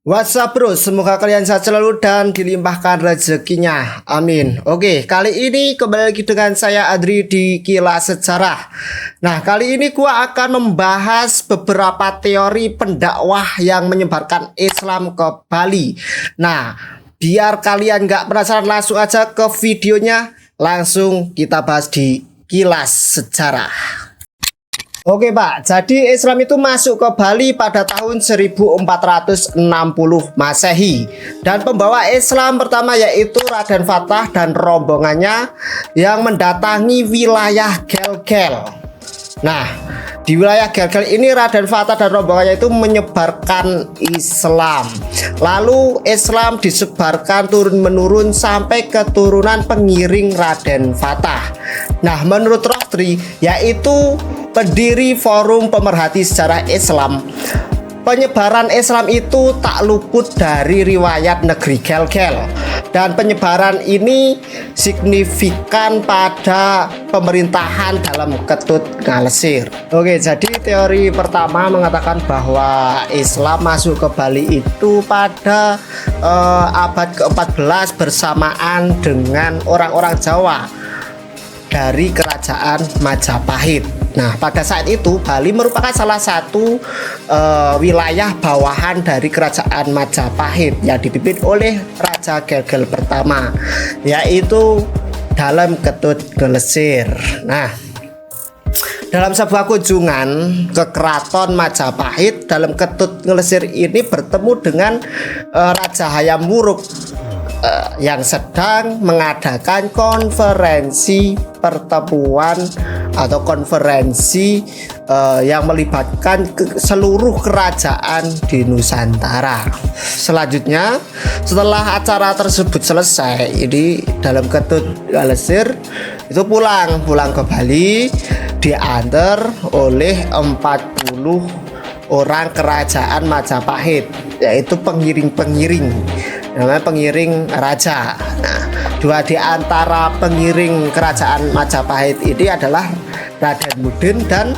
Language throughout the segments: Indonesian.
What's up bro, semoga kalian sehat selalu dan dilimpahkan rezekinya, amin. Oke, kali ini kembali lagi dengan saya Adri di Kilas Sejarah. Nah, kali ini gua akan membahas beberapa teori pendakwah yang menyebarkan Islam ke Bali. Nah, biar kalian nggak penasaran, langsung aja ke videonya. Langsung kita bahas di Kilas Sejarah. Oke Pak, jadi Islam itu masuk ke Bali pada tahun 1460 Masehi. Dan pembawa Islam pertama yaitu Raden Fatah dan rombongannya yang mendatangi wilayah Gelgel. Nah, di wilayah Gelgel ini Raden Fatah dan rombongannya itu menyebarkan Islam. Lalu Islam disebarkan turun-menurun sampai keturunan pengiring Raden Fatah. Nah, menurut Rochtri, yaitu pendiri Forum Pemerhati Sejarah Islam, penyebaran Islam itu tak luput dari riwayat negeri Gelgel, dan penyebaran ini signifikan pada pemerintahan dalam Ketut Ngalesir. Oke, jadi teori pertama mengatakan bahwa Islam masuk ke Bali itu pada abad ke-14 bersamaan dengan orang-orang Jawa dari kerajaan Majapahit. Nah, pada saat itu Bali merupakan salah satu wilayah bawahan dari kerajaan Majapahit yang dipimpin oleh Raja Gelgel pertama, yaitu Dalem Ketut Ngalesir. Nah, dalam sebuah kunjungan ke keraton Majapahit, Dalem Ketut Ngalesir ini bertemu dengan Raja Hayam Wuruk yang sedang mengadakan konferensi pertemuan atau konferensi yang melibatkan seluruh kerajaan di Nusantara. Selanjutnya, setelah acara tersebut selesai, ini Dalem Ketut Ngalesir itu pulang ke Bali, diantar oleh 40 orang kerajaan Majapahit, yaitu pengiring-pengiring, namanya pengiring raja. Nah, dua di antara pengiring kerajaan Majapahit ini adalah Raden Mudin dan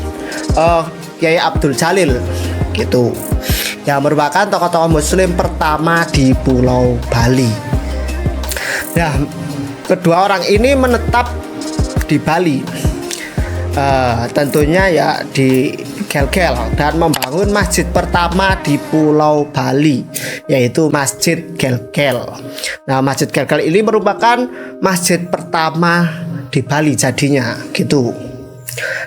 Kiai Abdul Jalil, gitu, yang merupakan tokoh-tokoh Muslim pertama di Pulau Bali. Nah, kedua orang ini menetap di Bali, tentunya ya di Gelgel, dan membangun masjid pertama di Pulau Bali, yaitu Masjid Gelgel. Nah, Masjid Gelgel ini merupakan masjid pertama di Bali jadinya, gitu.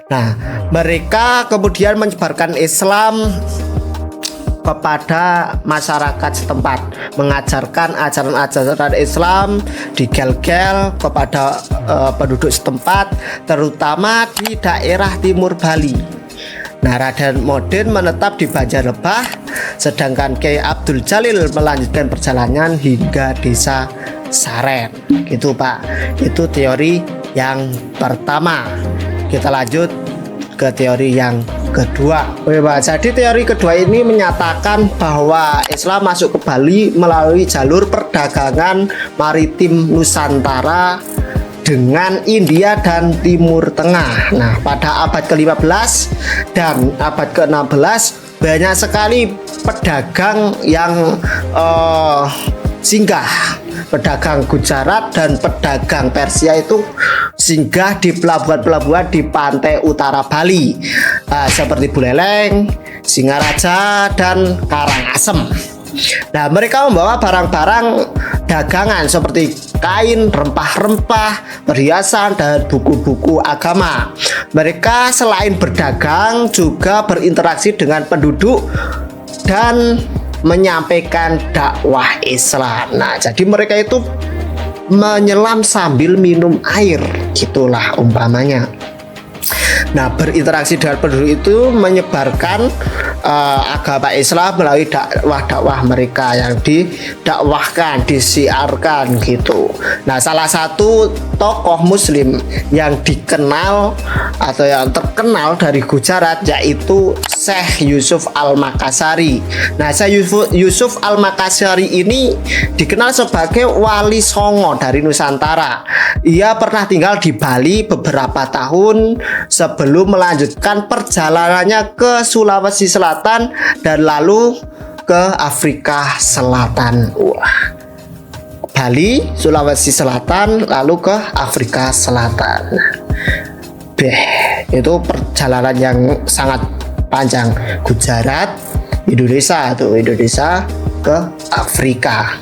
Nah, mereka kemudian menyebarkan Islam kepada masyarakat setempat, mengajarkan ajaran-ajaran Islam di Gelgel kepada penduduk setempat, terutama di daerah timur Bali. Nah, Raden Mudin menetap di Banjarlebah, sedangkan Kiai Abdul Jalil melanjutkan perjalanan hingga desa Saren. Gitu Pak, itu teori yang pertama. Kita lanjut ke teori yang kedua. Oke Pak, jadi teori kedua ini menyatakan bahwa Islam masuk ke Bali melalui jalur perdagangan maritim Nusantara dengan India dan Timur Tengah. Nah, pada abad ke-15 dan abad ke-16 banyak sekali pedagang yang singgah. Pedagang Gujarat dan pedagang Persia itu singgah di pelabuhan-pelabuhan di pantai utara Bali, seperti Buleleng, Singaraja, dan Karangasem. Nah, mereka membawa barang-barang dagangan seperti kain, rempah-rempah, perhiasan, dan buku-buku agama. Mereka selain berdagang juga berinteraksi dengan penduduk dan menyampaikan dakwah Islam. Nah, jadi mereka itu menyelam sambil minum air, gitulah umpamanya. Nah, berinteraksi dengan penduduk itu menyebarkan agama Islam melalui dakwah-dakwah mereka yang didakwahkan, disiarkan, gitu. Nah, salah satu tokoh Muslim yang dikenal atau yang terkenal dari Gujarat yaitu Syekh Yusuf Al-Makassari. Nah, Syekh Yusuf Al-Makassari ini dikenal sebagai wali songo dari Nusantara. Ia pernah tinggal di Bali beberapa tahun sebelum melanjutkan perjalanannya ke Sulawesi Selatan dan lalu ke Afrika Selatan. Wah, Bali, Sulawesi Selatan, lalu ke Afrika Selatan. Itu perjalanan yang sangat panjang. Gujarat, Indonesia ke Afrika.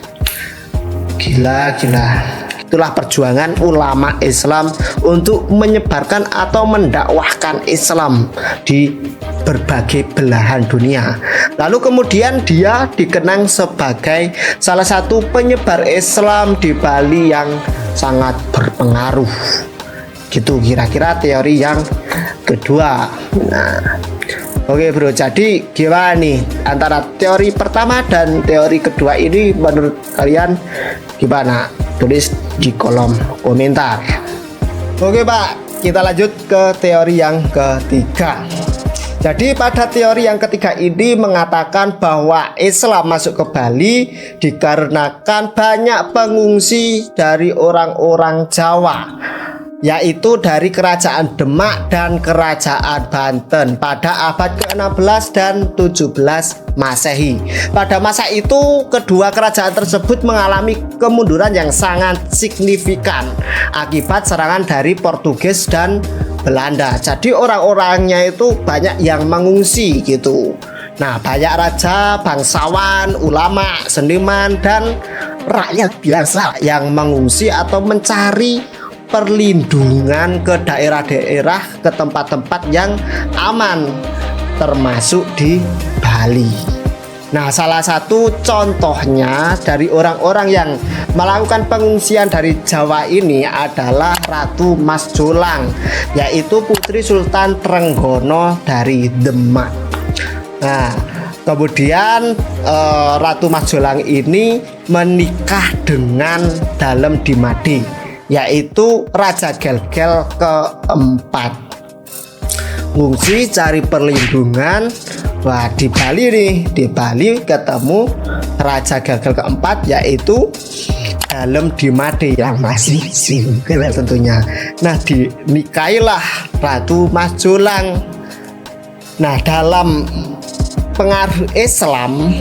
Gila. Itulah perjuangan ulama Islam untuk menyebarkan atau mendakwahkan Islam di berbagai belahan dunia. Lalu kemudian dia dikenang sebagai salah satu penyebar Islam di Bali yang sangat berpengaruh. Gitu kira-kira teori yang kedua. Nah, oke bro, jadi gimana nih antara teori pertama dan teori kedua ini menurut kalian gimana? Tulis di kolom komentar. Oke Pak, kita lanjut ke teori yang ketiga. Jadi pada teori yang ketiga ini mengatakan bahwa Islam masuk ke Bali dikarenakan banyak pengungsi dari orang-orang Jawa, yaitu dari Kerajaan Demak dan Kerajaan Banten pada abad ke-16 dan 17 Masehi. Pada masa itu kedua kerajaan tersebut mengalami kemunduran yang sangat signifikan akibat serangan dari Portugis dan Belanda. Jadi orang-orangnya itu banyak yang mengungsi gitu. Nah, banyak raja, bangsawan, ulama, seniman, dan rakyat biasa yang mengungsi atau mencari perlindungan ke daerah-daerah, ke tempat-tempat yang aman, termasuk di Bali. Nah, salah satu contohnya dari orang-orang yang melakukan pengungsian dari Jawa ini adalah Ratu Mas Jolang, yaitu putri Sultan Trenggono dari Demak. Nah, kemudian Ratu Mas Jolang ini menikah dengan Dalem Dimade, yaitu Raja Gelgel keempat. Ngungsi cari perlindungan. Wah, di Bali nih, di Bali ketemu Raja Gelgel keempat, yaitu Dalem Dimade yang masih single tentunya. Nah, dinikahilah Ratu Mas Jolang. Nah, dalam pengaruh Islam,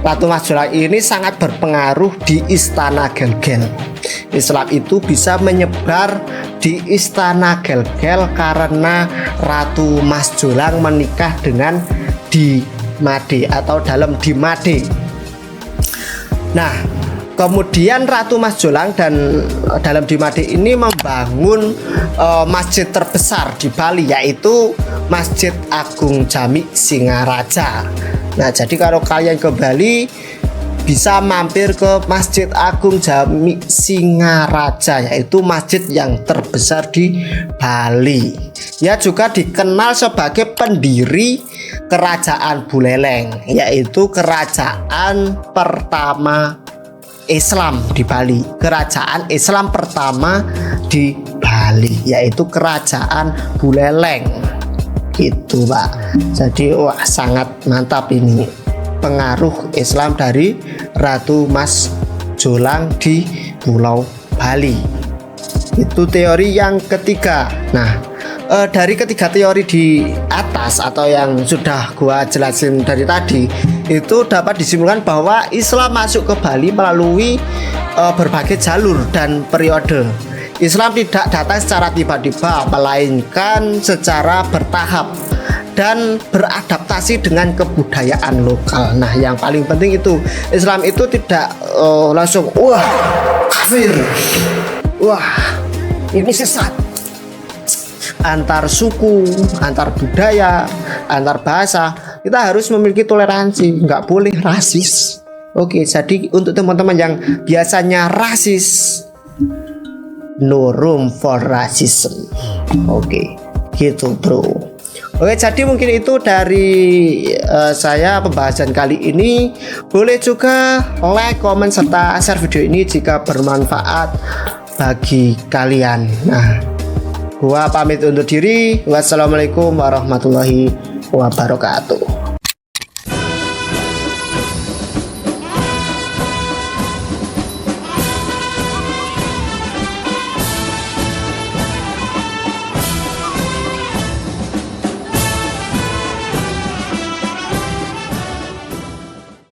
Ratu Mas Jolang ini sangat berpengaruh di Istana Gelgel. Islam itu bisa menyebar di Istana Gelgel karena Ratu Mas Jolang menikah dengan Dimade atau Dalem Dimade. Nah, kemudian Ratu Mas Jolang dan Dalem Dimade ini membangun masjid terbesar di Bali, yaitu Masjid Agung Jami Singaraja. Nah, jadi kalau kalian ke Bali bisa mampir ke Masjid Agung Jami Singaraja, yaitu masjid yang terbesar di Bali. Ia juga dikenal sebagai pendiri Kerajaan Buleleng, yaitu kerajaan pertama Islam di Bali. Kerajaan Islam pertama di Bali, yaitu Kerajaan Buleleng. Gitu Pak. Jadi wah, sangat mantap ini pengaruh Islam dari Ratu Mas Jolang di Pulau Bali. Itu teori yang ketiga. Nah, dari ketiga teori di atas atau yang sudah gua jelasin dari tadi, itu dapat disimpulkan bahwa Islam masuk ke Bali melalui berbagai jalur dan periode. Islam tidak datang secara tiba-tiba, melainkan secara bertahap dan beradaptasi dengan kebudayaan lokal. Nah, yang paling penting itu Islam itu tidak langsung wah kafir, wah ini sesat. Antar suku, antar budaya, antar bahasa, kita harus memiliki toleransi, nggak boleh rasis. Oke, jadi untuk teman-teman yang biasanya rasis, no room for racism. Oke, gitu bro. Oke, jadi mungkin itu dari saya pembahasan kali ini. Boleh juga like, komen, serta share video ini jika bermanfaat bagi kalian. Nah, gua pamit undur diri. Wassalamualaikum warahmatullahi wabarakatuh.